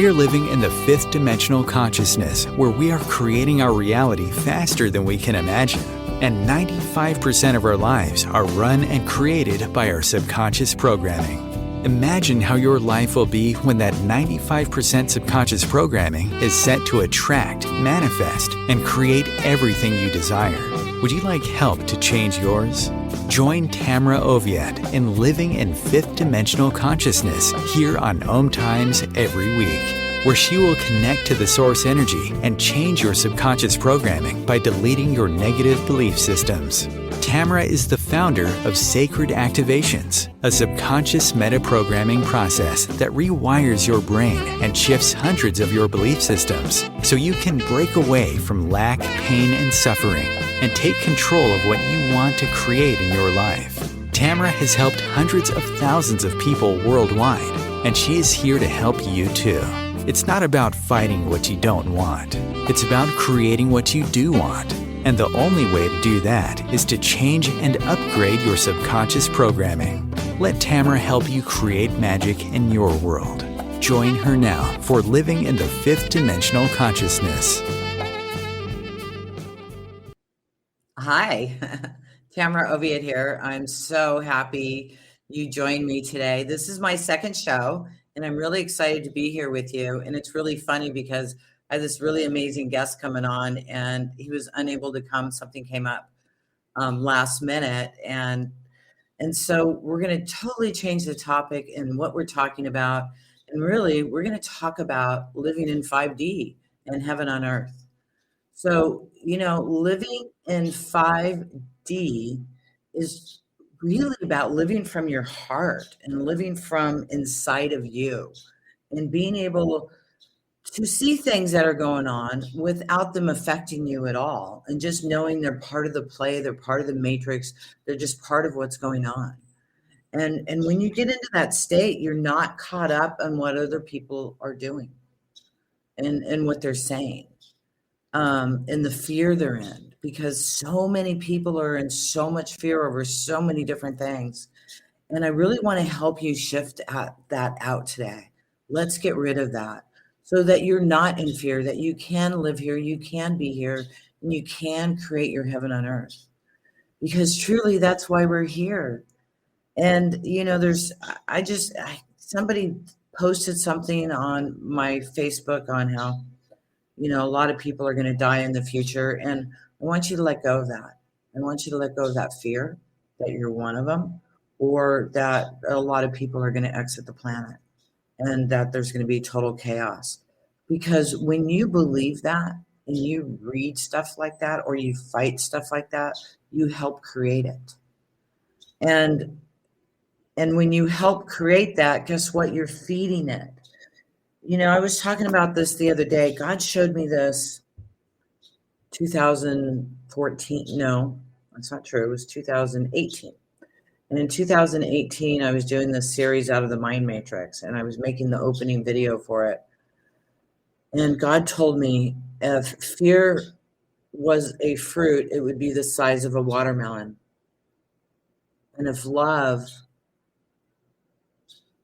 We are living in the fifth dimensional consciousness where we are creating our reality faster than we can imagine. And 95% of our lives are run and created by our subconscious programming. Imagine how your life will be when that 95% subconscious programming is set to attract, manifest, and create everything you desire. Would you like help to change yours? Join Tamra Oviatt in Living in Fifth Dimensional Consciousness here on OMTimes every week, where she will connect to the source energy and change your subconscious programming by deleting your negative belief systems. Tamra is the founder of Sacred Activations, a subconscious metaprogramming process that rewires your brain and shifts hundreds of your belief systems so you can break away from lack, pain, and suffering and take control of what you want to create in your life. Tamra has helped hundreds of thousands of people worldwide, and she is here to help you too. It's not about fighting what you don't want. It's about creating what you do want. And the only way to do that is to change and upgrade your subconscious programming. Let Tamra help you create magic in your world. Join her now for Living in the Fifth Dimensional Consciousness. Hi, Tamra Oviatt here. I'm so happy you joined me today. This is my second show, and I'm really excited to be here with you. And it's really funny because I had this really amazing guest coming on, and he was unable to come. Something came up last minute, and so we're going to totally change the topic and what we're talking about. And really, we're going to talk about living in 5D and heaven on earth. So, living in 5D is really about living from your heart and living from inside of you and being able to see things that are going on without them affecting you at all, and just knowing they're part of the play, they're part of the matrix, they're just part of what's going on. And when you get into that state, you're not caught up on what other people are doing and what they're saying, and the fear they're in, because so many people are in so much fear over so many different things. And I really want to help you shift that out today. Let's get rid of that, so that you're not in fear, that you can live here, you can be here, and you can create your heaven on earth. Because truly, that's why we're here. And, somebody posted something on my Facebook on how, a lot of people are going to die in the future. And I want you to let go of that. I want you to let go of that fear that you're one of them, or that a lot of people are going to exit the planet, and that there's going to be total chaos. Because when you believe that and you read stuff like that, or you fight stuff like that, you help create it. And when you help create that, guess what? You're feeding it. I was talking about this the other day. God showed me this 2014. No, that's not true. It was 2018. And in 2018, I was doing this series Out of the Mind Matrix, and I was making the opening video for it. And God told me if fear was a fruit, it would be the size of a watermelon. And if love,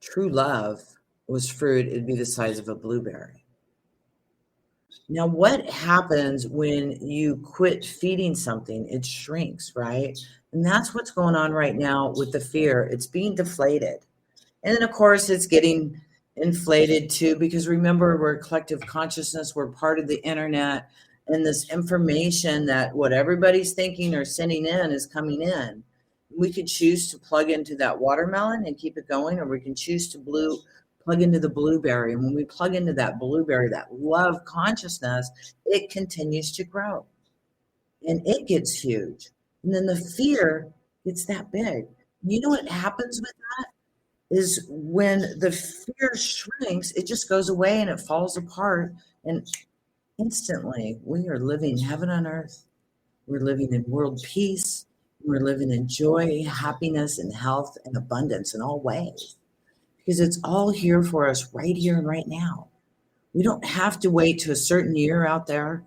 true love, was fruit, it'd be the size of a blueberry. Now, what happens when you quit feeding something? It shrinks, right? And that's what's going on right now with the fear. It's being deflated. And then, of course, it's getting inflated too, because remember, we're a collective consciousness. We're part of the internet. And this information that what everybody's thinking or sending in is coming in. We could choose to plug into that watermelon and keep it going, or we can choose to plug into the blueberry. And when we plug into that blueberry, that love consciousness, it continues to grow and it gets huge. And then the fear gets that big. You know what happens with that is when the fear shrinks, it just goes away and it falls apart. And instantly we are living heaven on earth. We're living in world peace. We're living in joy, happiness, and health and abundance in all ways. Because it's all here for us right here and right now. We don't have to wait to a certain year out there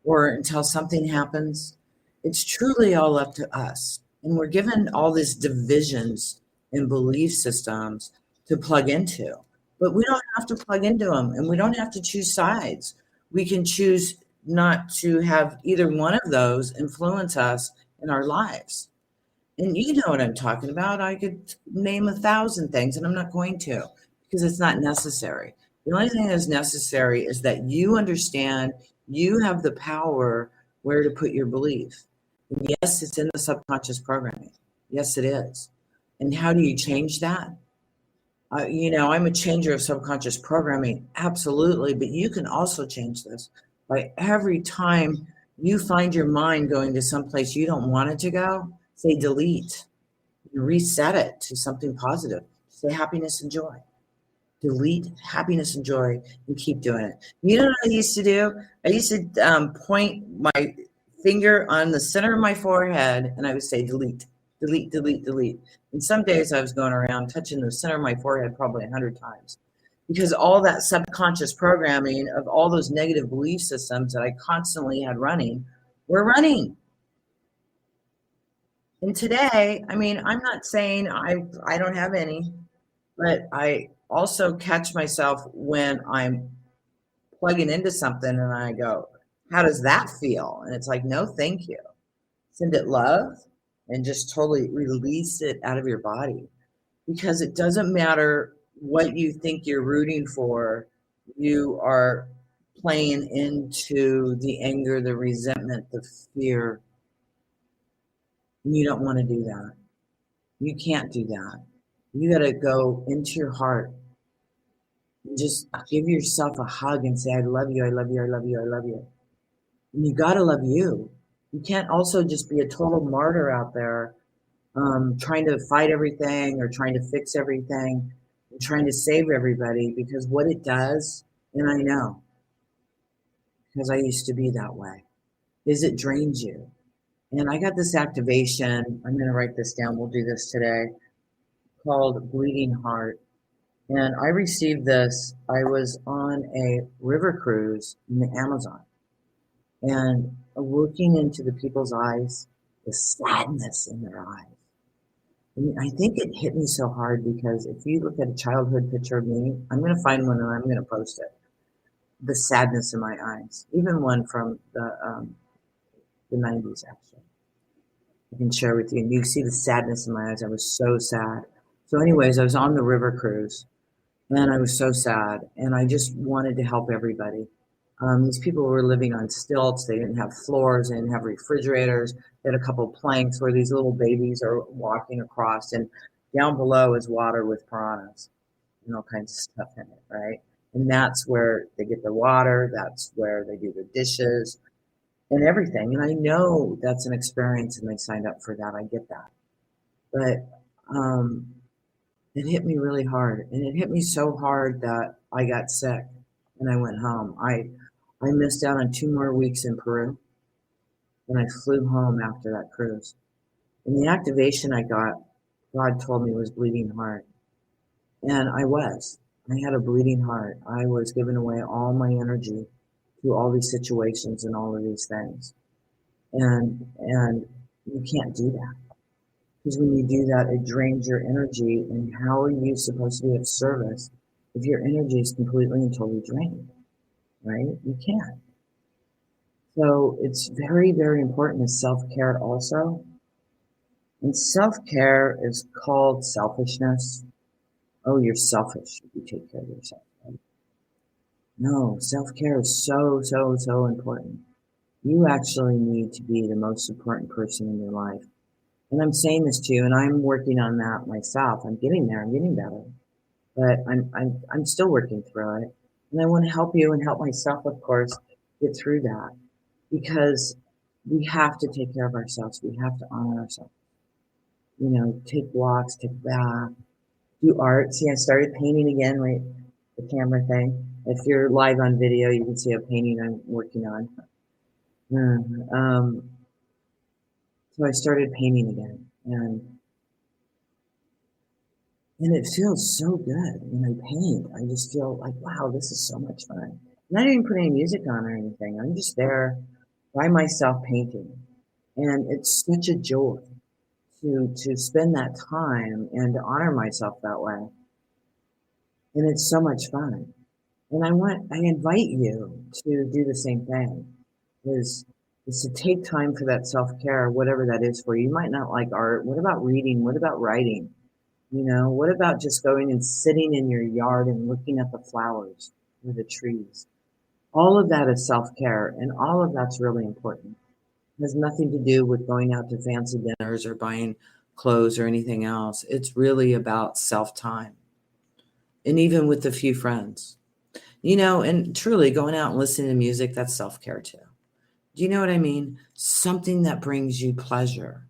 or until something happens. It's truly all up to us. And we're given all these divisions and belief systems to plug into. But we don't have to plug into them, and we don't have to choose sides. We can choose not to have either one of those influence us in our lives. And you know what I'm talking about. I could name 1,000 things, and I'm not going to because it's not necessary. The only thing that's necessary is that you understand you have the power where to put your belief. And yes, it's in the subconscious programming. Yes, it is. And how do you change that? I'm a changer of subconscious programming, absolutely. But you can also change this by every time you find your mind going to someplace you don't want it to go, say delete and reset it to something positive. Say happiness and joy. Delete happiness and joy and keep doing it. You know what I used to do? I used to point my finger on the center of my forehead and I would say delete, delete, delete, delete. And some days I was going around touching the center of my forehead probably 100 times because all that subconscious programming of all those negative belief systems that I constantly had running were running. And today, I mean, I'm not saying I don't have any, but I also catch myself when I'm plugging into something and I go, how does that feel? And it's like, no, thank you. Send it love and just totally release it out of your body because it doesn't matter what you think you're rooting for. You are playing into the anger, the resentment, the fear. And you don't want to do that. You can't do that. You got to go into your heart and just give yourself a hug and say, I love you, I love you, I love you, I love you. And you got to love you. You can't also just be a total martyr out there trying to fight everything or trying to fix everything and trying to save everybody because what it does, and I know because I used to be that way, is it drains you. And I got this activation. I'm going to write this down. We'll do this today called Bleeding Heart. And I received this. I was on a river cruise in the Amazon and looking into the people's eyes, the sadness in their eyes. And I think it hit me so hard because if you look at a childhood picture of me, I'm going to find one and I'm going to post it. The sadness in my eyes, even one from the 90s, actually. I can share with you. And you see the sadness in my eyes. I was so sad. So anyways, I was on the river cruise. And I was so sad, and I just wanted to help everybody. These people were living on stilts. They didn't have floors. They didn't have refrigerators. They had a couple of planks where these little babies are walking across, and down below is water with piranhas and all kinds of stuff in it, right? And that's where they get their water. That's where they do their dishes and everything. And I know that's an experience, and they signed up for that. I get that. But it hit me really hard, and it hit me so hard that I got sick and I went home. I missed out on 2 more weeks in Peru, and I flew home after that cruise. And the activation I got, God told me was bleeding heart, and I was. I had a bleeding heart. I was giving away all my energy to all these situations and all of these things, and you can't do that. Because when you do that, it drains your energy. And how are you supposed to be of service if your energy is completely and totally drained? Right? You can't. So it's very, very important is self-care also. And self-care is called selfishness. Oh, you're selfish if you take care of yourself. Right? No, self-care is so, so, so important. You actually need to be the most important person in your life. And I'm saying this to you, and I'm working on that myself. I'm getting there. I'm getting better, but I'm still working through it. And I want to help you and help myself, of course, get through that because we have to take care of ourselves. We have to honor ourselves. You know, take walks, take a bath, do art. See, I started painting again. Wait, the camera thing. If you're live on video, you can see a painting I'm working on. So I started painting again, and it feels so good when I paint. I just feel like, wow, this is so much fun. And I didn't put any music on or anything. I'm just there by myself painting, and it's such a joy to spend that time and to honor myself that way. And it's so much fun. And I invite you to do the same thing, is, is to take time for that self-care, whatever that is for you. You might not like art. What about reading? What about writing? What about just going and sitting in your yard and looking at the flowers or the trees? All of that is self-care, and all of that's really important. It has nothing to do with going out to fancy dinners or buying clothes or anything else. It's really about self-time, and even with a few friends. And truly going out and listening to music, that's self-care too. Do you know what I mean? Something that brings you pleasure.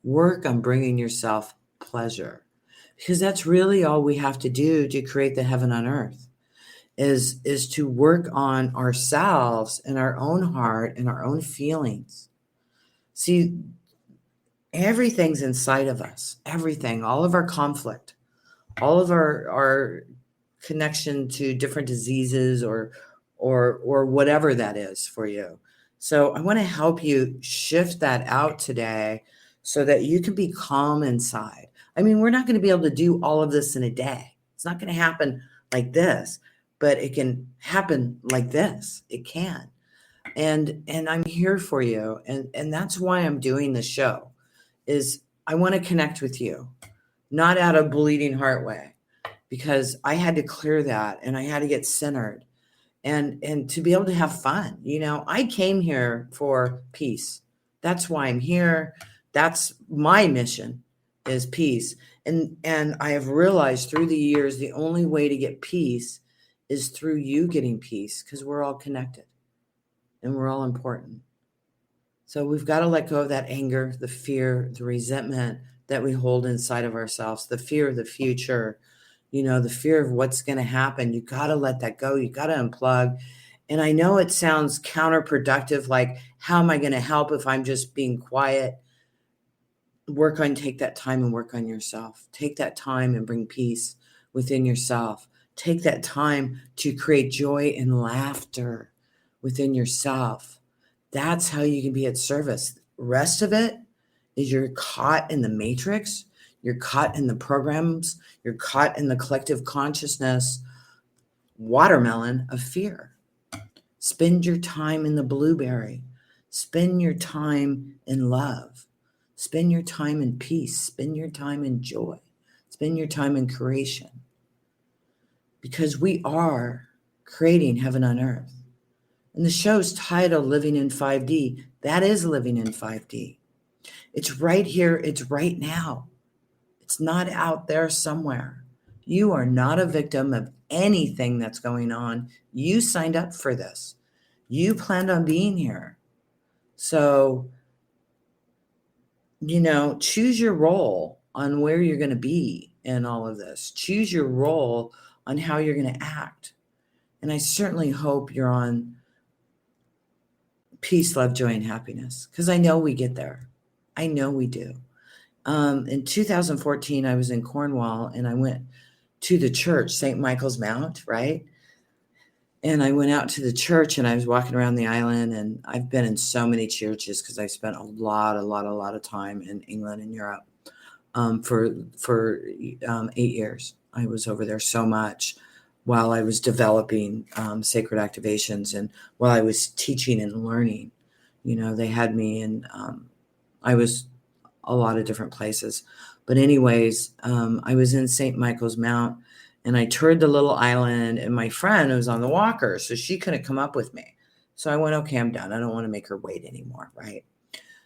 Work on bringing yourself pleasure, because that's really all we have to do to create the heaven on earth, is to work on ourselves and our own heart and our own feelings. See, everything's inside of us. Everything, all of our conflict, all of our connection to different diseases or whatever that is for you. So I want to help you shift that out today so that you can be calm inside. I mean, we're not going to be able to do all of this in a day. It's not going to happen like this, but it can happen like this. It can. And I'm here for you. And that's why I'm doing the show, is I want to connect with you, not out of bleeding heart way, because I had to clear that and I had to get centered and to be able to have fun. I came here for peace. That's why I'm here. That's my mission, is peace. And I have realized through the years, the only way to get peace is through you getting peace, because we're all connected and we're all important. So we've got to let go of that anger, the fear, the resentment that we hold inside of ourselves, the fear of the future, the fear of what's going to happen. You got to let that go. You got to unplug. And I know it sounds counterproductive, like, how am I going to help if I'm just being quiet? Take that time and work on yourself. Take that time and bring peace within yourself. Take that time to create joy and laughter within yourself. That's how you can be at service. Rest of it is you're caught in the matrix. You're caught in the programs. You're caught in the collective consciousness watermelon of fear. Spend your time in the blueberry. Spend your time in love. Spend your time in peace. Spend your time in joy. Spend your time in creation. Because we are creating heaven on earth. And the show's title, Living in 5D, that is living in 5D. It's right here. It's right now. It's not out there somewhere. You are not a victim of anything that's going on. You signed up for this. You planned on being here. So, choose your role on where you're going to be in all of this. Choose your role on how you're going to act. And I certainly hope you're on peace, love, joy, and happiness, because I know we get there. I know we do. In 2014, I was in Cornwall and I went to the church, St. Michael's Mount, right? And I went out to the church and I was walking around the island, and I've been in so many churches because I spent a lot of time in England and Europe for 8 years. I was over there so much while I was developing sacred activations and while I was teaching and learning. They had me in, I was a lot of different places. But anyways, I was in St. Michael's Mount, and I toured the little island, and my friend was on the walker, so she couldn't come up with me. So I went, okay, I'm done. I don't want to make her wait anymore, right?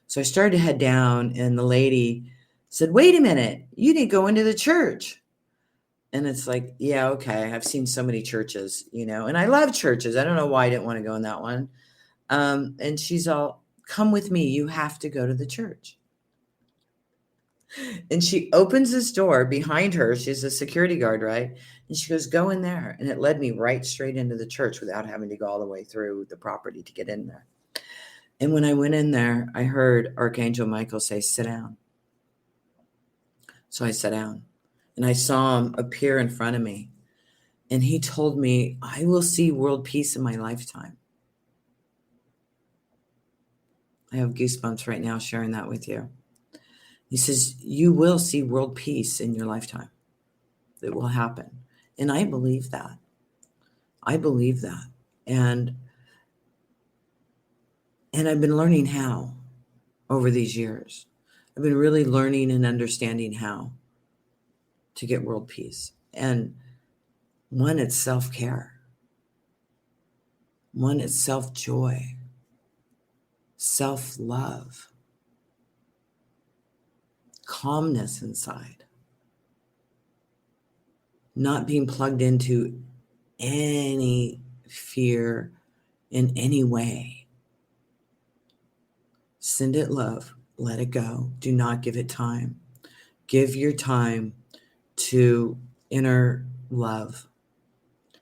So I started to head down, and the lady said, wait a minute, you didn't go into the church. And it's like, yeah, okay. I've seen so many churches, and I love churches. I don't know why I didn't want to go in that one. And she's all, come with me. You have to go to the church. And she opens this door behind her. She's a security guard, right? And she goes, go in there. And it led me right straight into the church without having to go all the way through the property to get in there. And when I went in there, I heard Archangel Michael say, sit down. So I sat down and I saw him appear in front of me. And he told me, I will see world peace in my lifetime. I have goosebumps right now sharing that with you. He says, you will see world peace in your lifetime. It will happen. And I believe that. I believe that. And I've been learning how over these years. I've been really learning and understanding how to get world peace. And one, it's self-care. One, it's self-joy, self-love, calmness inside, not being plugged into any fear in any way. Send it love, let it go. Do not give it time. Give your time to inner love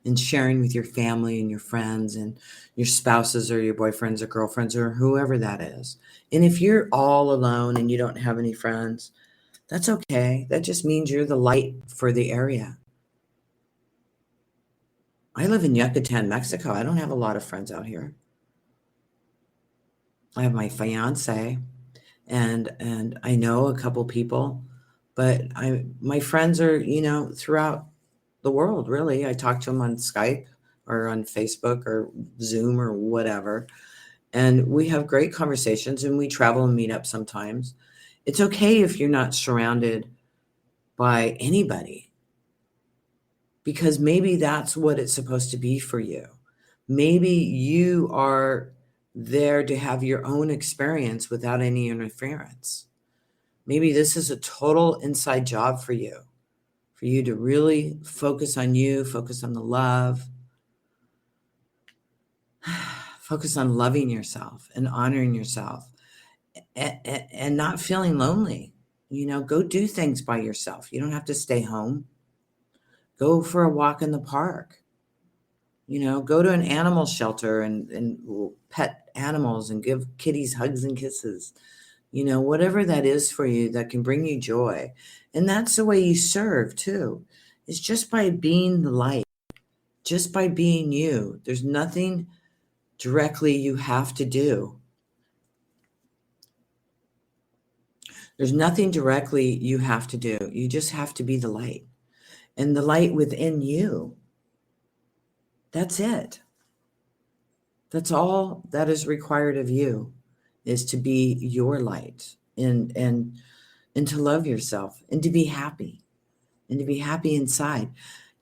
and sharing with your family and your friends and your spouses or your boyfriends or girlfriends or whoever that is. And if you're all alone and you don't have any friends, that's okay. That just means you're the light for the area. I live in Yucatan, Mexico. I don't have a lot of friends out here. I have my fiance and I know a couple people, but my friends are, throughout the world, really. I talk to them on Skype or on Facebook or Zoom or whatever. And we have great conversations and we travel and meet up sometimes. It's okay if you're not surrounded by anybody, because maybe that's what it's supposed to be for you. Maybe you are there to have your own experience without any interference. Maybe this is a total inside job for you to really focus on you, focus on the love, focus on loving yourself and honoring yourself and not feeling lonely. Go do things by yourself. You don't have to stay home. Go for a walk in the park. Go to an animal shelter and pet animals and give kitties hugs and kisses. Whatever that is for you that can bring you joy. And that's the way you serve too. It's just by being the light, just by being you. There's nothing directly you have to do. There's nothing directly you have to do. You just have to be the light. And the light within you. That's it. That's all that is required of you, is to be your light and to love yourself and to be happy inside.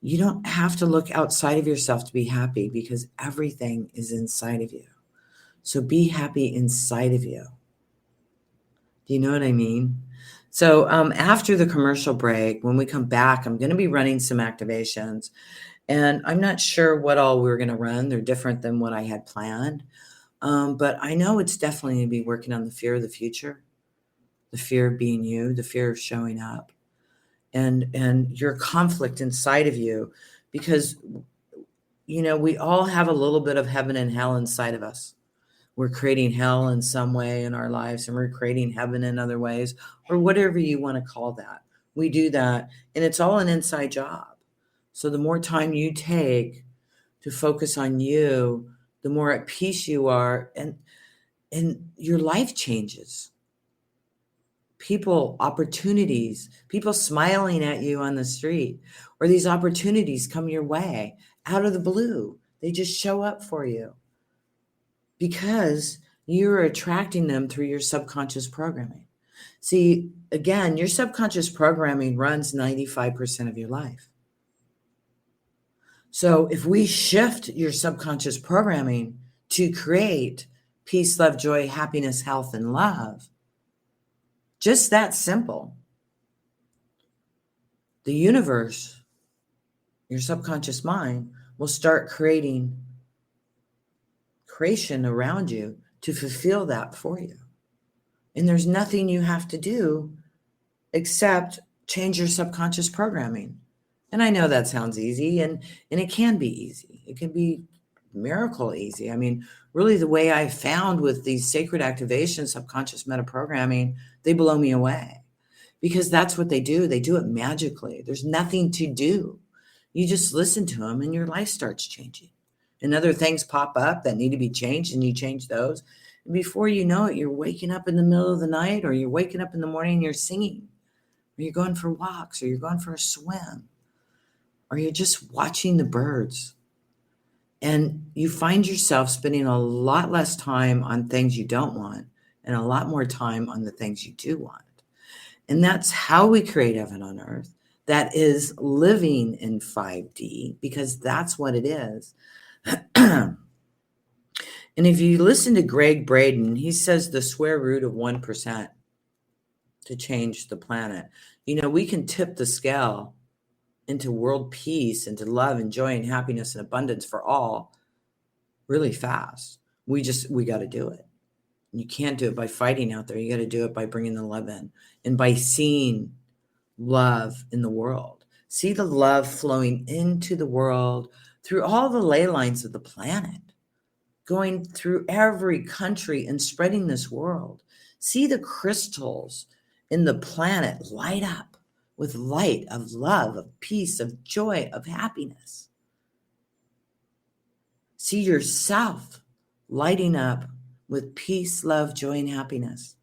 You don't have to look outside of yourself to be happy, because everything is inside of you. So be happy inside of you. Do you know what I mean? So after the commercial break, when we come back, I'm going to be running some activations. And I'm not sure what all we're going to run. They're different than what I had planned. But I know it's definitely going to be working on the fear of the future, the fear of being you, the fear of showing up, and your conflict inside of you. Because, we all have a little bit of heaven and hell inside of us. We're creating hell in some way in our lives, and we're creating heaven in other ways, or whatever you want to call that. We do that, and it's all an inside job. So the more time you take to focus on you, the more at peace you are, and your life changes. People, opportunities, people smiling at you on the street, or these opportunities come your way out of the blue. They just show up for you because you're attracting them through your subconscious programming. See, again, your subconscious programming runs 95% of your life. So if we shift your subconscious programming to create peace, love, joy, happiness, health, and love, just that simple, the universe, your subconscious mind, will start creation around you to fulfill that for you. And there's nothing you have to do except change your subconscious programming. And I know that sounds easy, and it can be easy. It can be miracle easy. I mean, really, the way I found with these sacred activations, subconscious metaprogramming, they blow me away, because that's what they do. They do it magically. There's nothing to do. You just listen to them and your life starts changing. And other things pop up that need to be changed, and you change those. And before you know it, you're waking up in the middle of the night, or you're waking up in the morning and you're singing, or you're going for walks, or you're going for a swim. or you're just watching the birds. And you find yourself spending a lot less time on things you don't want and a lot more time on the things you do want. And that's how we create heaven on earth. That is living in 5D, because that's what it is. And if you listen to Greg Braden, he says the square root of 1% to change the planet. We can tip the scale into world peace, into love and joy and happiness and abundance for all really fast. We got to do it. You can't do it by fighting out there. You got to do it by bringing the love in and by seeing love in the world. See the love flowing into the world through all the ley lines of the planet, going through every country and spreading this world. See the crystals in the planet light up with light of love, of peace, of joy, of happiness. See yourself lighting up with peace, love, joy, and happiness.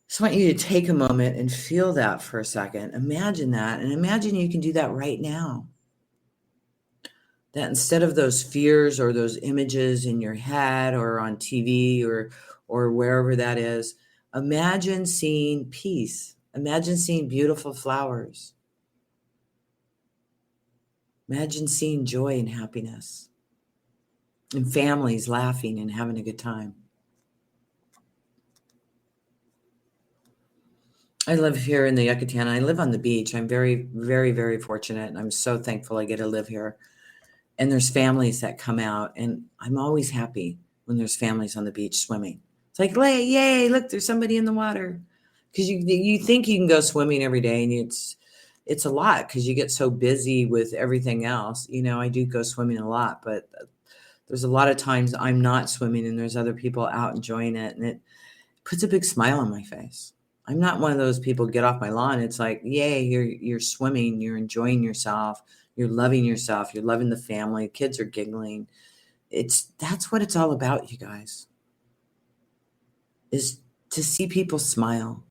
Just want you to take a moment and feel that for a second. Imagine that, and imagine you can do that right now. That instead of those fears or those images in your head or on TV or wherever that is, imagine seeing peace. Imagine seeing beautiful flowers. Imagine seeing joy and happiness and families laughing and having a good time. I live here in the Yucatan. I live on the beach. I'm very, very, very fortunate, and I'm so thankful I get to live here. And there's families that come out, and I'm always happy when there's families on the beach swimming. It's like, yay, look, there's somebody in the water. Because you think you can go swimming every day, and it's a lot because you get so busy with everything else. I do go swimming a lot, but there's a lot of times I'm not swimming and there's other people out enjoying it, and it puts a big smile on my face. I'm not one of those people get off my lawn. It's like, yay, you're swimming, you're enjoying yourself, you're loving yourself, you're loving the family, kids are giggling. That's what it's all about, you guys, is to see people smile,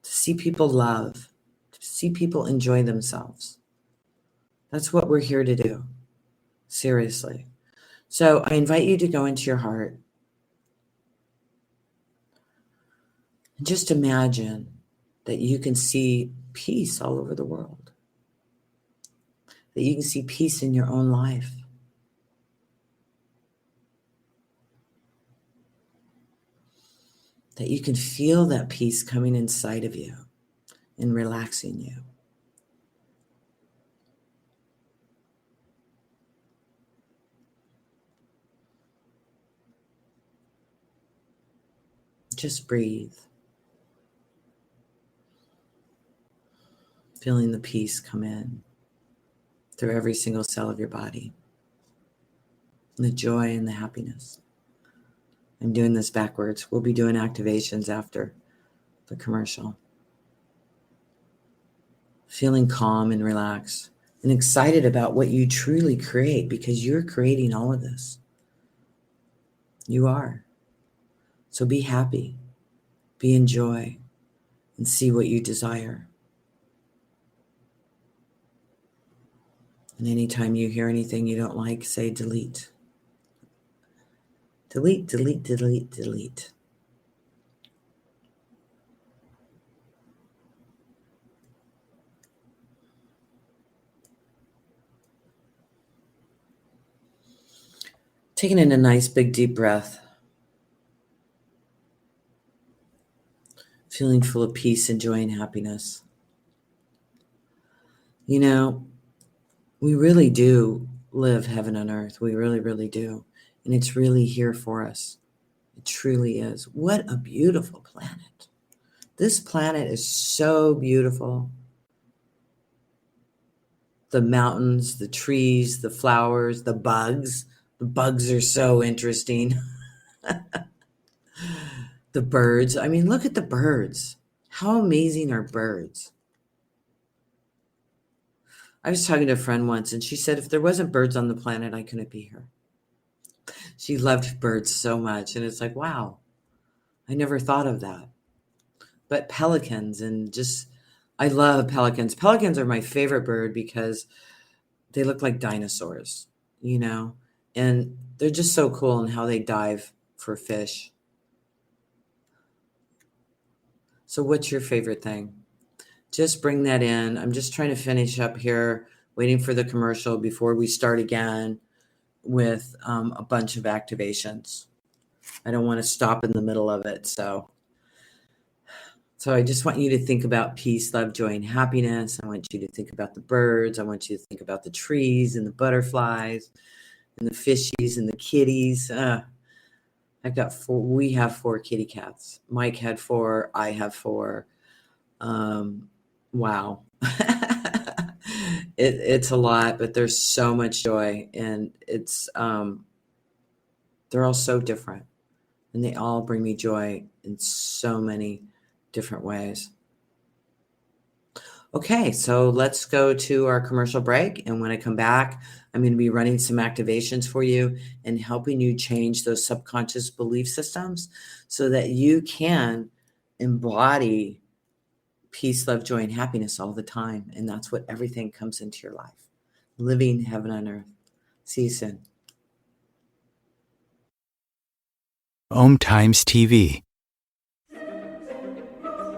to see people love, to see people enjoy themselves. That's what we're here to do. Seriously. So I invite you to go into your heart and just imagine that you can see peace all over the world, that you can see peace in your own life. That you can feel that peace coming inside of you and relaxing you. Just breathe. Feeling the peace come in through every single cell of your body. And the joy and the happiness. I'm doing this backwards. We'll be doing activations after the commercial. Feeling calm and relaxed and excited about what you truly create, because you're creating all of this. You are. So be happy, be in joy, and see what you desire. And anytime you hear anything you don't like, say delete. Delete, delete, delete, delete. Taking in a nice big deep breath. Feeling full of peace and joy and happiness. We really do live heaven on earth. We really, really do. And it's really here for us. It truly is. What a beautiful planet. This planet is so beautiful. The mountains, the trees, the flowers, the bugs. The bugs are so interesting. The birds. I mean, look at the birds. How amazing are birds? I was talking to a friend once, and she said, if there wasn't birds on the planet, I couldn't be here. She loved birds so much. And it's like, wow, I never thought of that. But pelicans and just I love pelicans. Pelicans are my favorite bird because they look like dinosaurs, and they're just so cool in how they dive for fish. So what's your favorite thing? Just bring that in. I'm just trying to finish up here, waiting for the commercial before we start again with a bunch of activations. I don't want to stop in the middle of it. So I just want you to think about peace, love, joy, and happiness. I want you to think about the birds. I want you to think about the trees and the butterflies and the fishies and the kitties. I've got 4. We have 4 kitty cats. Mike had 4. I have 4. Wow. It's a lot, but there's so much joy, and it's they're all so different, and they all bring me joy in so many different ways. Okay, so let's go to our commercial break, and when I come back, I'm going to be running some activations for you and helping you change those subconscious belief systems so that you can embody peace, love, joy, and happiness all the time. And that's what everything comes into your life. Living heaven on earth. See you soon. OMTimes TV.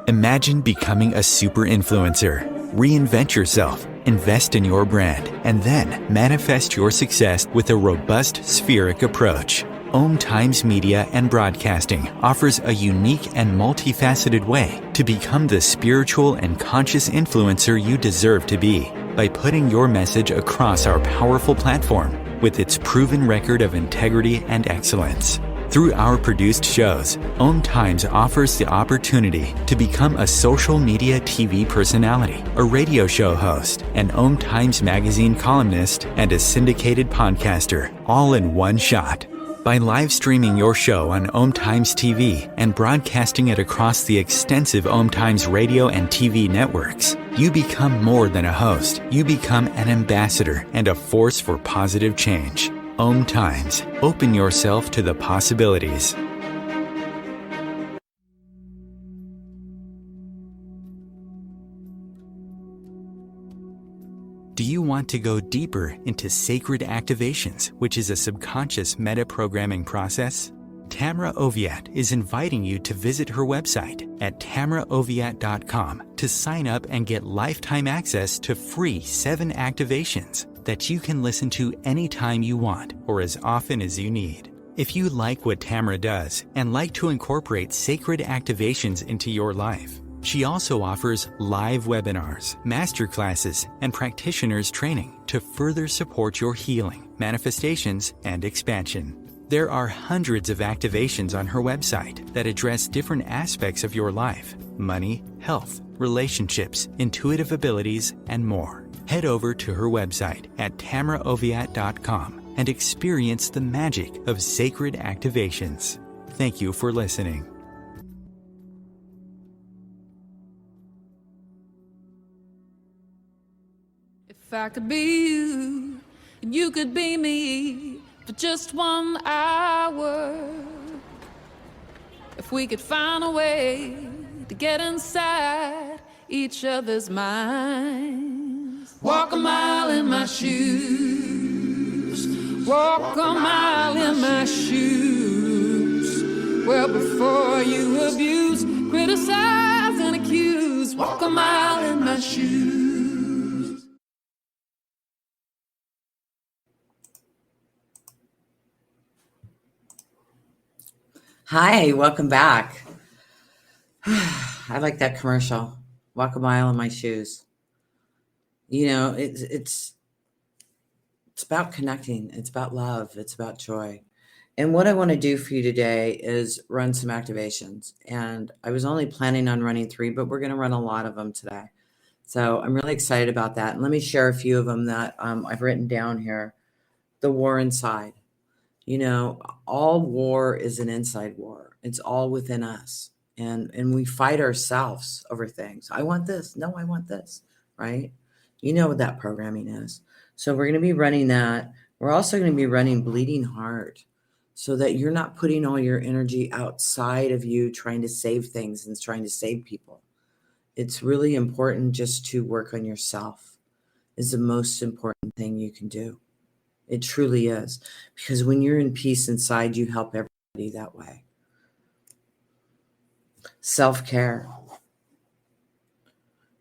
Imagine becoming a super influencer. Reinvent yourself, invest in your brand, and then manifest your success with a robust spheric approach. OMTimes Media and Broadcasting offers a unique and multifaceted way to become the spiritual and conscious influencer you deserve to be by putting your message across our powerful platform with its proven record of integrity and excellence. Through our produced shows, OMTimes offers the opportunity to become a social media TV personality, a radio show host, an OMTimes magazine columnist, and a syndicated podcaster, all in one shot. By live streaming your show on OMTimes TV and broadcasting it across the extensive OMTimes radio and TV networks, you become more than a host. You become an ambassador and a force for positive change. OMTimes. Open yourself to the possibilities. Do you want to go deeper into sacred activations, which is a subconscious metaprogramming process? Tamra Oviatt is inviting you to visit her website at tamraoviatt.com to sign up and get lifetime access to free 7 activations that you can listen to anytime you want or as often as you need. If you like what Tamra does and like to incorporate sacred activations into your life, she also offers live webinars, masterclasses, and practitioners training to further support your healing, manifestations, and expansion. There are hundreds of activations on her website that address different aspects of your life: money, health, relationships, intuitive abilities, and more. Head over to her website at tamraoviatt.com and experience the magic of sacred activations. Thank you for listening. If I could be you, and you could be me for just 1 hour. If we could find a way to get inside each other's minds. Walk a mile in my shoes. Walk a mile in my shoes. Well, before you abuse, criticize, and accuse. Walk a mile in my shoes. Hi, welcome back. I like that commercial. Walk a mile in my shoes. It's about connecting. It's about love. It's about joy. And what I want to do for you today is run some activations. And I was only planning on running 3, but we're going to run a lot of them today. So I'm really excited about that. And let me share a few of them that I've written down here. The war inside. All war is an inside war. It's all within us. And we fight ourselves over things. I want this. No, I want this. Right? You know what that programming is. So we're going to be running that. We're also going to be running bleeding heart so that you're not putting all your energy outside of you trying to save things and trying to save people. it's really important just to work on yourself is the most important thing you can do. It truly is. Because when you're in peace inside, you help everybody that way. Self-care.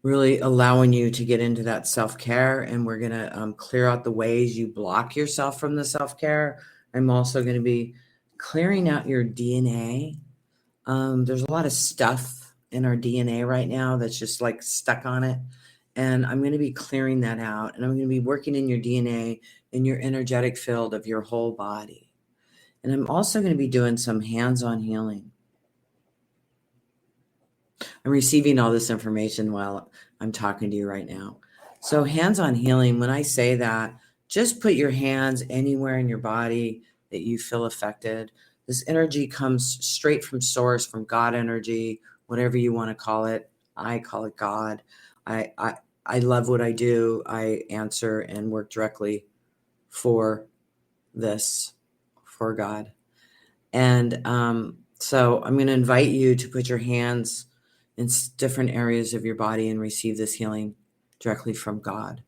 Really allowing you to get into that self-care, and we're going to clear out the ways you block yourself from the self-care. I'm also going to be clearing out your DNA. There's a lot of stuff in our DNA right now that's just like stuck on it, and I'm going to be clearing that out, and I'm going to be working in your DNA, in your energetic field of your whole body. And I'm also going to be doing some hands-on healing. I'm receiving all this information while I'm talking to you right now. So hands-on healing, when I say that, just put your hands anywhere in your body that you feel affected. This energy comes straight from source, from God energy, whatever you want to call it. I call it God. I love what I do. I answer and work directly for this, for God. And so I'm going to invite you to put your hands in different areas of your body and receive this healing directly from God.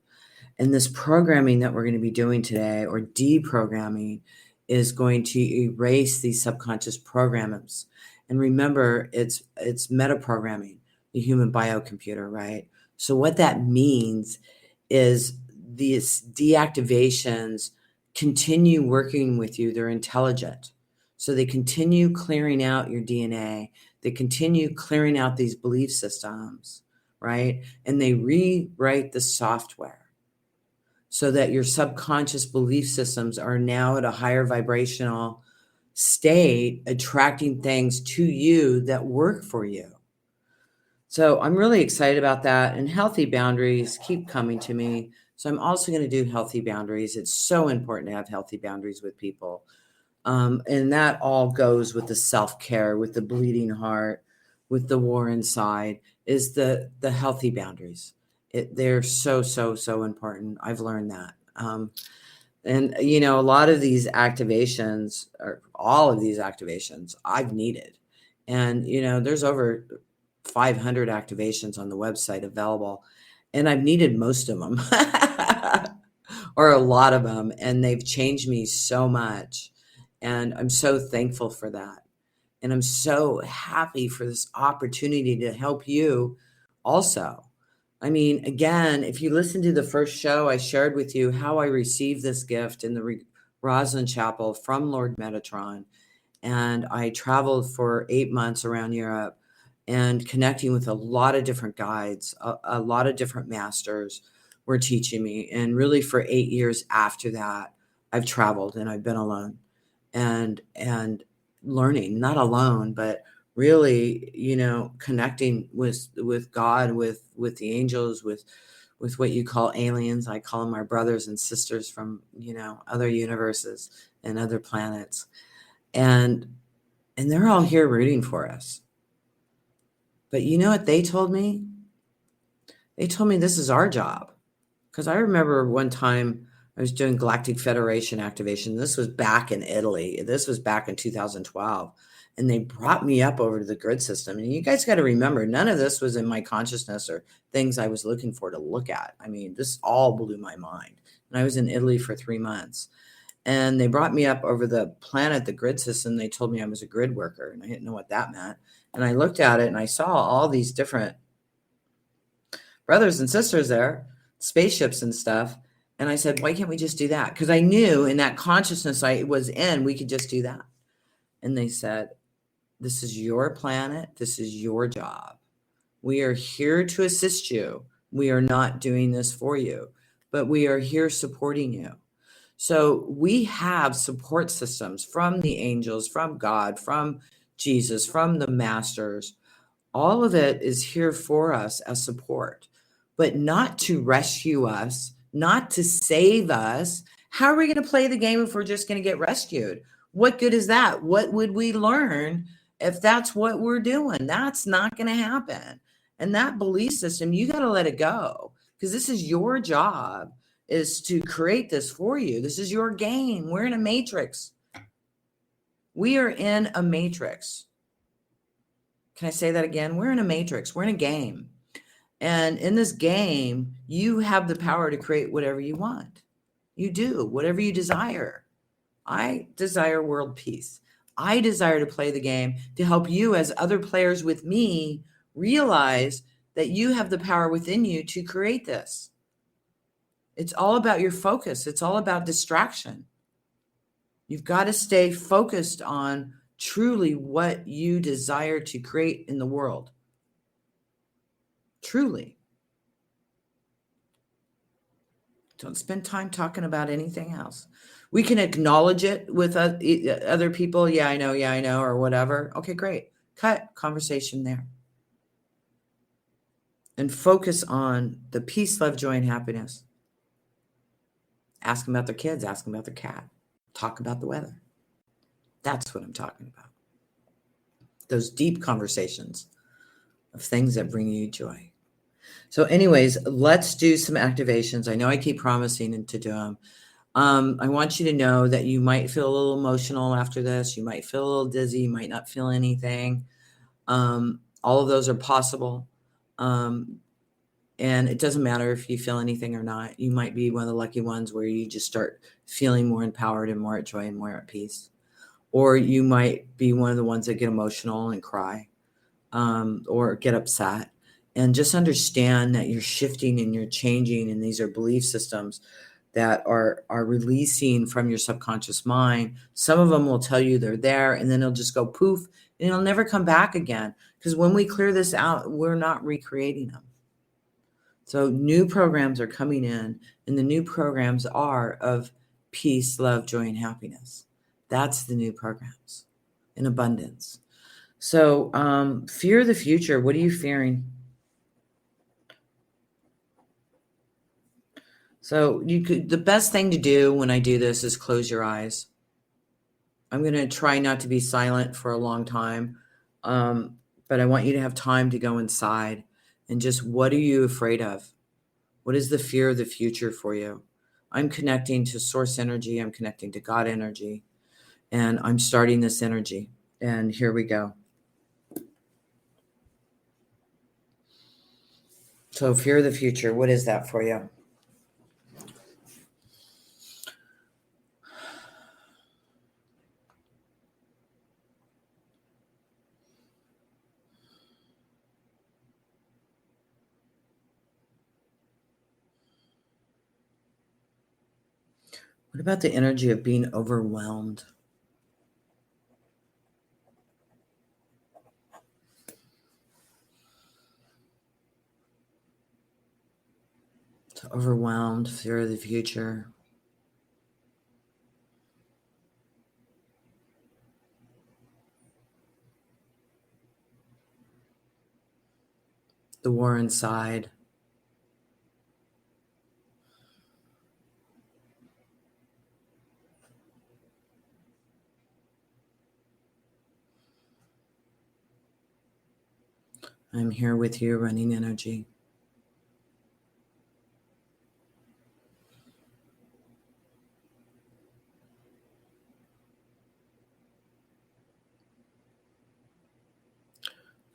And this programming that we're going to be doing today, or deprogramming, is going to erase these subconscious programs. And remember, it's metaprogramming, the human biocomputer, right? So what that means is these deactivations continue working with you. They're intelligent. So they continue clearing out your DNA. They continue clearing out these belief systems, right? And they rewrite the software so that your subconscious belief systems are now at a higher vibrational state, attracting things to you that work for you. So I'm really excited about that. And healthy boundaries keep coming to me. So I'm also going to do healthy boundaries. It's so important to have healthy boundaries with people. And that all goes with the self-care, with the bleeding heart, with the war inside, is the healthy boundaries. They're so important. I've learned that. And, you know, a lot of these activations, or all of these activations, I've needed. And, you know, there's over 500 activations on the website available, and I've needed most of them or a lot of them, and they've changed me so much. And I'm so thankful for that. And I'm so happy for this opportunity to help you also. I mean, again, if you listen to the first show, I shared with you how I received this gift in the Roslyn Chapel from Lord Metatron. And I traveled for 8 months around Europe and connecting with a lot of different guides, a lot of different masters were teaching me. And really for 8 years after that, I've traveled and I've been alone and learning, not alone, but really, you know, connecting with God, with the angels, with what you call aliens. I call them our brothers and sisters from, you know, other universes and other planets. And they're all here rooting for us. But you know what they told me? They told me this is our job. Because I remember one time I was doing Galactic Federation activation. This was back in Italy. This was back in 2012. And they brought me up over to the grid system. And you guys got to remember, none of this was in my consciousness or things I was looking for to look at. I mean, this all blew my mind. And I was in Italy for 3 months. And they brought me up over the planet, the grid system. They told me I was a grid worker, and I didn't know what that meant. And I looked at it and I saw all these different brothers and sisters there, spaceships and stuff. And I said, why can't we just do that? Because I knew in that consciousness I was in, we could just do that. And they said, this is your planet. This is your job. We are here to assist you. We are not doing this for you, but we are here supporting you. So we have support systems from the angels, from God, from Jesus, from the masters. All of it is here for us as support, but not to rescue us, not to save us. How are we going to play the game if we're just going to get rescued? What good is that? What would we learn if that's what we're doing? That's not going to happen. And that belief system, you got to let it go, because this is your job, is to create this for you. This is your game. We're in a matrix. We are in a matrix. Can I say that again? We're in a matrix. We're in a game. And in this game, you have the power to create whatever you want. You do, whatever you desire. I desire world peace. I desire to play the game to help you, as other players with me, realize that you have the power within you to create this. It's all about your focus. It's all about distraction. You've got to stay focused on truly what you desire to create in the world. Truly. Don't spend time talking about anything else. We can acknowledge it with other people. Yeah, I know, or whatever. Okay, great. Cut conversation there. And focus on the peace, love, joy, and happiness. Ask them about their kids. Ask them about their cat. Talk about the weather. That's what I'm talking about. Those deep conversations of things that bring you joy. So anyways, let's do some activations. I know I keep promising to do them. I want you to know that you might feel a little emotional after this. You might feel a little dizzy. You might not feel anything. All of those are possible. And it doesn't matter if you feel anything or not. You might be one of the lucky ones where you just start feeling more empowered and more at joy and more at peace. Or you might be one of the ones that get emotional and cry, or get upset. And just understand that you're shifting and you're changing, and these are belief systems that are releasing from your subconscious mind. Some of them will tell you they're there, and then it'll just go poof, and it'll never come back again. Because when we clear this out, we're not recreating them. So new programs are coming in, and the new programs are of peace, love, joy, and happiness. That's the new programs in abundance. So fear the future. What are you fearing? So the best thing to do when I do this is close your eyes. I'm going to try not to be silent for a long time. But I want you to have time to go inside and just, what are you afraid of? What is the fear of the future for you? I'm connecting to source energy. I'm connecting to God energy, and I'm starting this energy. And here we go. So fear of the future, what is that for you? What about the energy of being overwhelmed? So overwhelmed, fear of the future. The war inside. I'm here with you, running energy.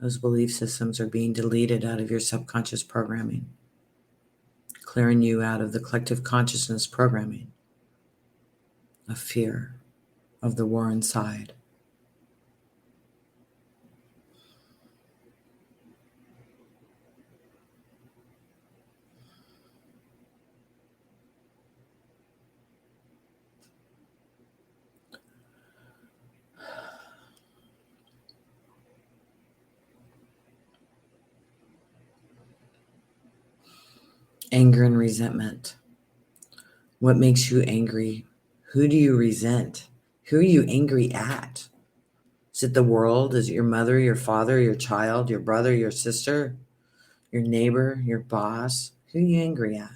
Those belief systems are being deleted out of your subconscious programming, clearing you out of the collective consciousness programming of fear, of the war inside. Anger and resentment. What makes you angry? Who do you resent? Who are you angry at? Is it the world? Is it your mother, your father, your child, your brother, your sister, your neighbor, your boss? Who are you angry at?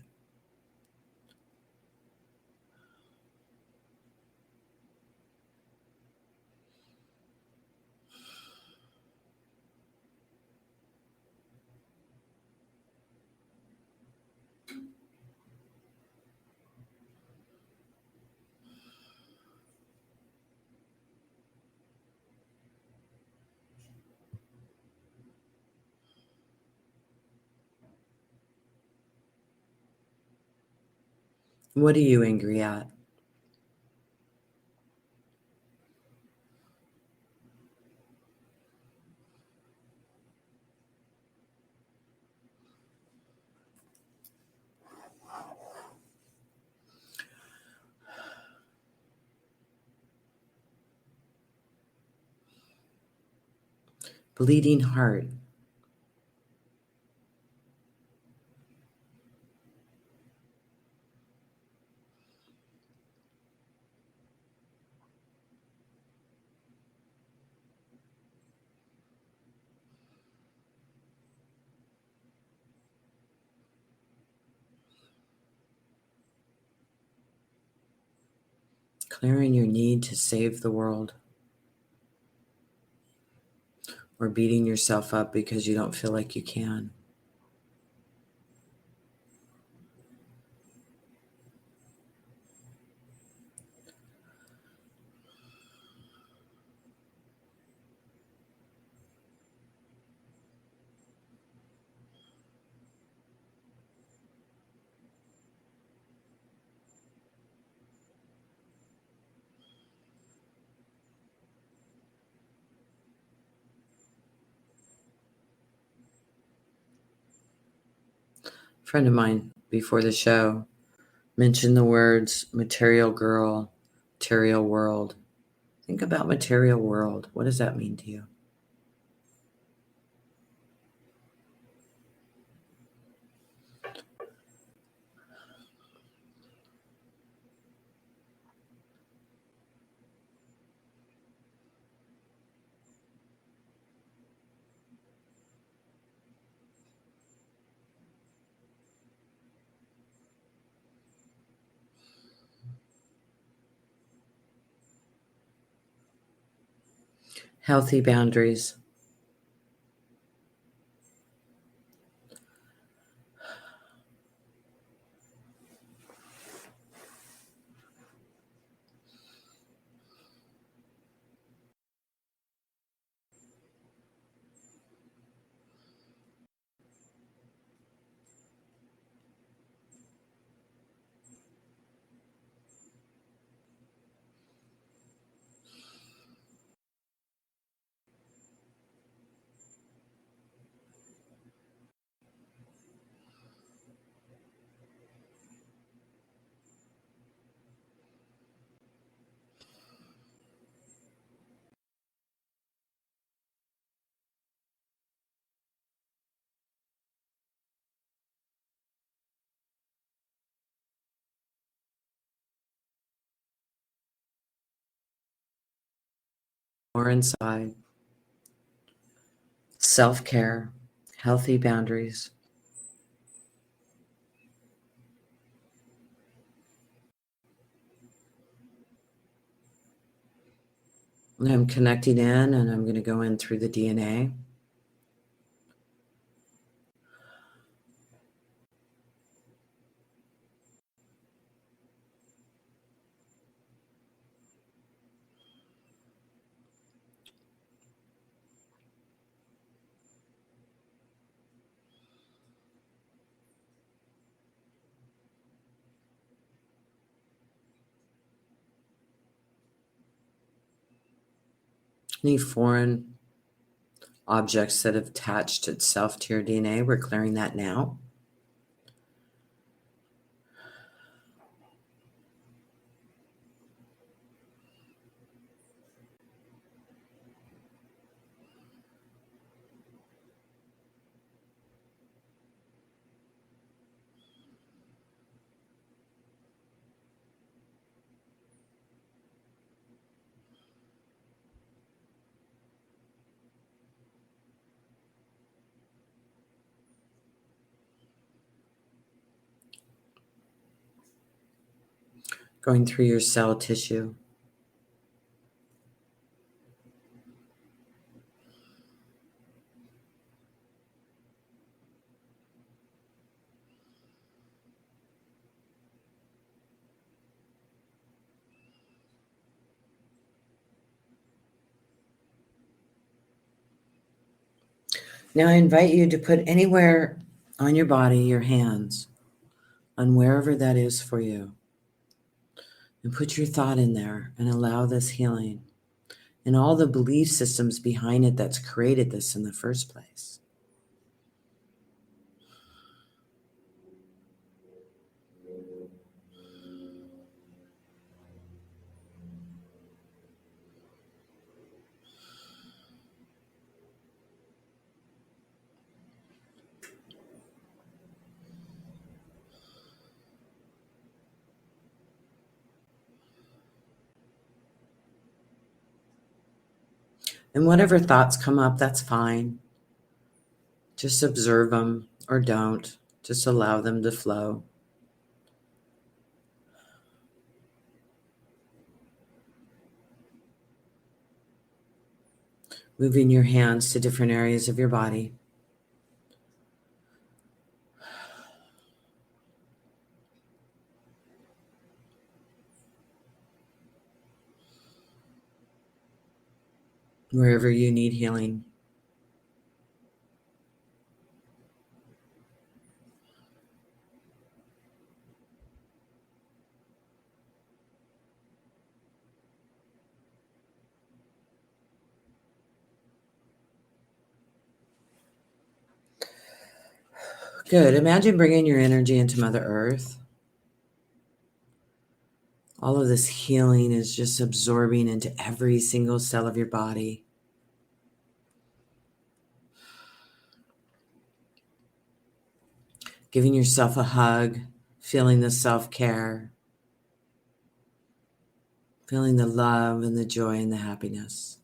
What are you angry at? Bleeding heart. Clearing your need to save the world. Or beating yourself up because you don't feel like you can. A friend of mine before the show mentioned the words material girl, material world. Think about material world. What does that mean to you? Healthy boundaries. More inside. Self-care. Healthy boundaries. And I'm connecting in, and I'm going to go in through the DNA. Any foreign objects that have attached itself to your DNA, we're clearing that now. Going through your cell tissue. Now I invite you to put anywhere on your body your hands on wherever that is for you. And put your thought in there and allow this healing and all the belief systems behind it that's created this in the first place. And whatever thoughts come up, that's fine. Just observe them or don't. Just allow them to flow. Moving your hands to different areas of your body. Wherever you need healing. Good. Imagine bringing your energy into Mother Earth. All of this healing is just absorbing into every single cell of your body. Giving yourself a hug, feeling the self-care, feeling the love and the joy and the happiness.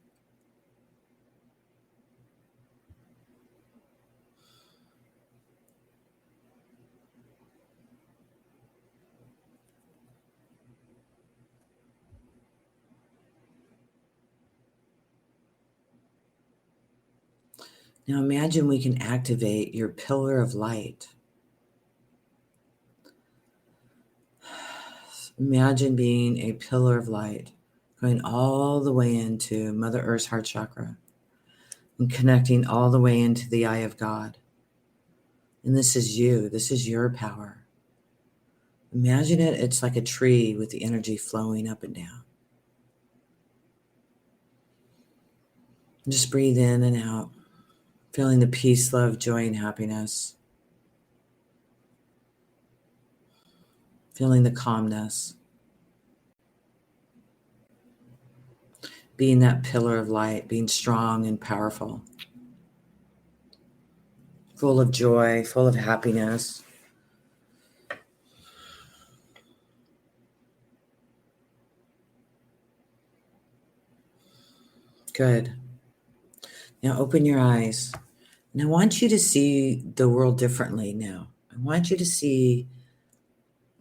Now imagine we can activate your pillar of light. Imagine being a pillar of light, going all the way into Mother Earth's heart chakra and connecting all the way into the eye of God. And this is you. This is your power. Imagine it. It's like a tree with the energy flowing up and down. And just breathe in and out, feeling the peace, love, joy, and happiness. Feeling the calmness. Being that pillar of light, being strong and powerful. Full of joy, full of happiness. Good. Now open your eyes. And I want you to see the world differently now. I want you to see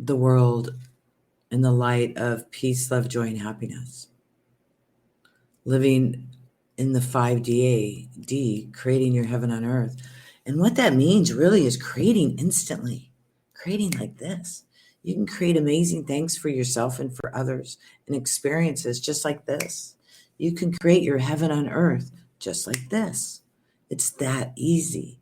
the world in the light of peace, love, joy, and happiness. Living in the 5D, creating your heaven on earth. And what that means really is creating instantly, creating like this. You can create amazing things for yourself and for others and experiences just like this. You can create your heaven on earth just like this. It's that easy.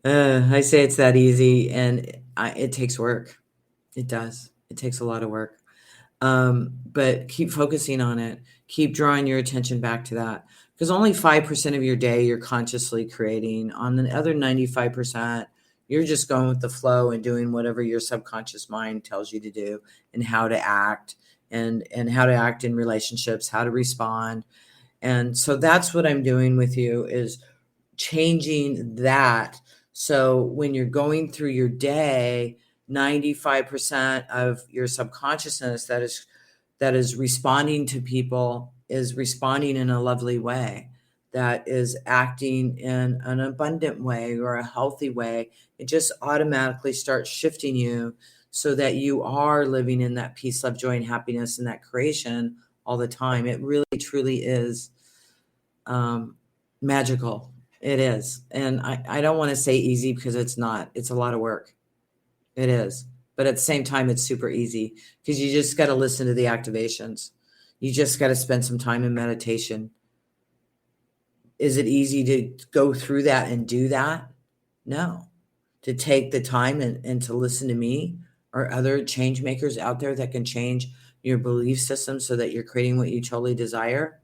I say it's that easy, and it takes work. It does. It takes a lot of work. But keep focusing on it. Keep drawing your attention back to that, because only 5% of your day you're consciously creating. On the other 95%, you're just going with the flow and doing whatever your subconscious mind tells you to do and how to act and how to act in relationships, how to respond. And so that's what I'm doing with you, is changing that. So when you're going through your day, 95% of your subconsciousness that is responding to people is responding in a lovely way, that is acting in an abundant way or a healthy way. It just automatically starts shifting you so that you are living in that peace, love, joy, and happiness and that creation all the time. It really, truly is magical. It is. And I don't want to say easy, because it's not. It's a lot of work. It is. But at the same time, it's super easy, because you just got to listen to the activations. You just got to spend some time in meditation. Is it easy to go through that and do that? No. to take the time and to listen to me or other change makers out there that can change your belief system so that you're creating what you totally desire,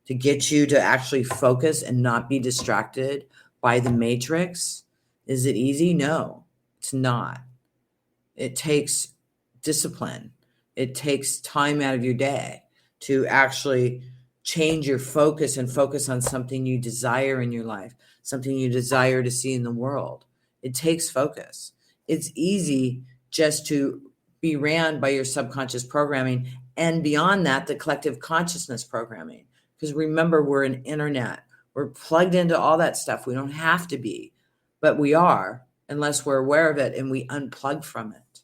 to get you to actually focus and not be distracted by the matrix. Is it easy? No, it's not. It takes discipline. It takes time out of your day to actually change your focus and focus on something you desire in your life, something you desire to see in the world. It takes focus. It's easy just to be ran by your subconscious programming, and beyond that, the collective consciousness programming. Because remember, we're an internet. We're plugged into all that stuff. We don't have to be, but we are, unless we're aware of it and we unplug from it.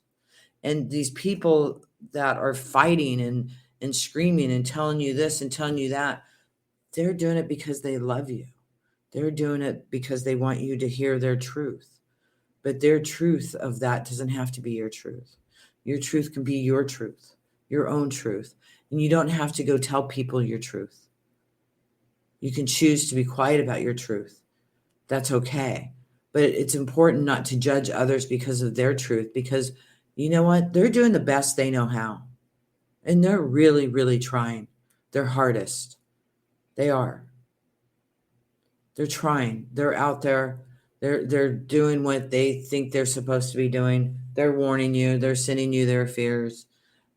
And these people that are fighting and screaming and telling you this and telling you that, they're doing it because they love you. They're doing it because they want you to hear their truth. But their truth of that doesn't have to be your truth. Your truth can be your truth, your own truth. And you don't have to go tell people your truth. You can choose to be quiet about your truth. That's okay. But it's important not to judge others because of their truth, because you know what? They're doing the best they know how. And they're really, really trying their hardest. They are. They're trying. They're out there. They're doing what they think they're supposed to be doing. They're warning you. They're sending you their fears.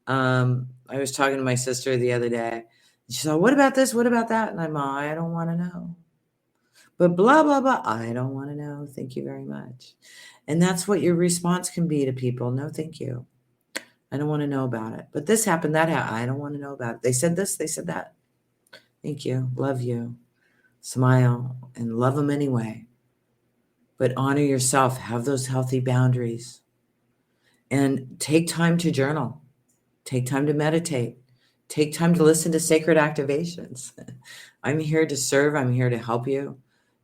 I was talking to my sister the other day. She said, what about this? What about that? And I don't want to know. But blah, blah, blah. I don't want to know. Thank you very much. And that's what your response can be to people. No, thank you. I don't want to know about it. But this happened, that happened. I don't want to know about it. They said this, they said that. Thank you. Love you. Smile and love them anyway. But honor yourself. Have those healthy boundaries. And take time to journal. Take time to meditate. Take time to listen to sacred activations. I'm here to serve. I'm here to help you.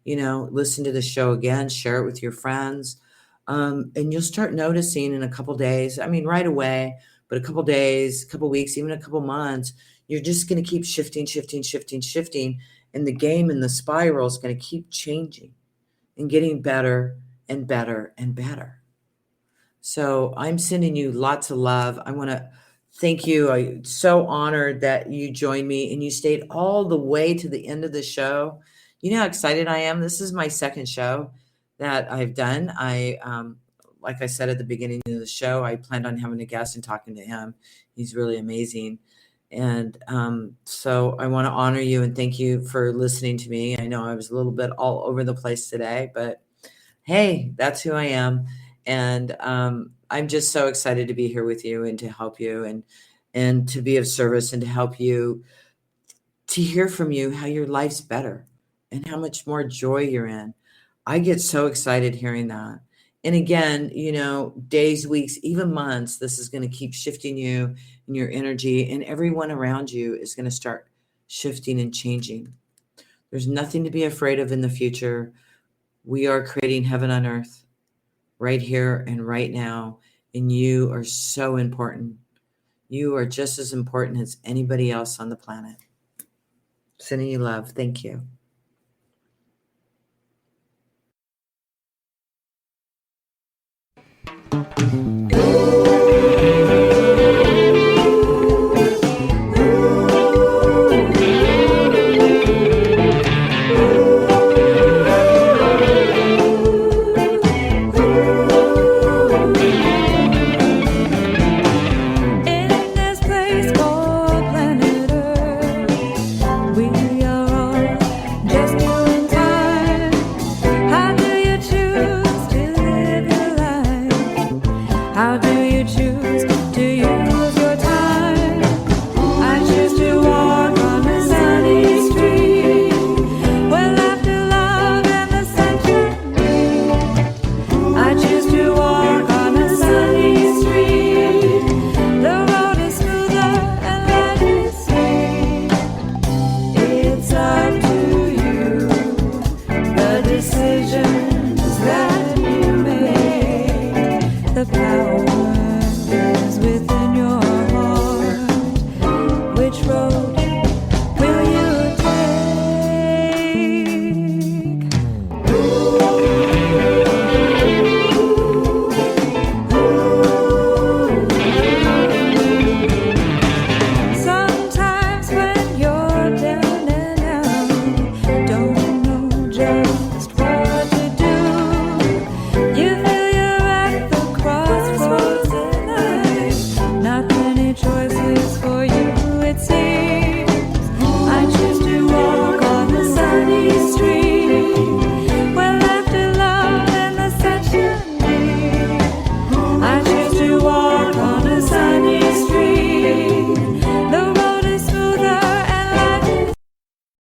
Listen to the show again. Share it with your friends. And you'll start noticing in a couple days, right away, but a couple days, a couple weeks, even a couple months, you're just going to keep shifting. And the game and the spiral is going to keep changing and getting better and better and better. So I'm sending you lots of love. I want to thank you. I'm so honored that you joined me and you stayed all the way to the end of the show. You know how excited I am? This is my second show that I've done. Like I said at the beginning of the show, I planned on having a guest and talking to him. He's really amazing. And so I want to honor you and thank you for listening to me. I know I was a little bit all over the place today, but hey, that's who I am. And I'm just so excited to be here with you and to help you and to be of service and to help you, to hear from you how your life's better and how much more joy you're in. I get so excited hearing that. And again, days, weeks, even months, this is going to keep shifting you and your energy, and everyone around you is going to start shifting and changing. There's nothing to be afraid of in the future. We are creating heaven on earth right here and right now. And you are so important. You are just as important as anybody else on the planet. Sending you love. Thank you.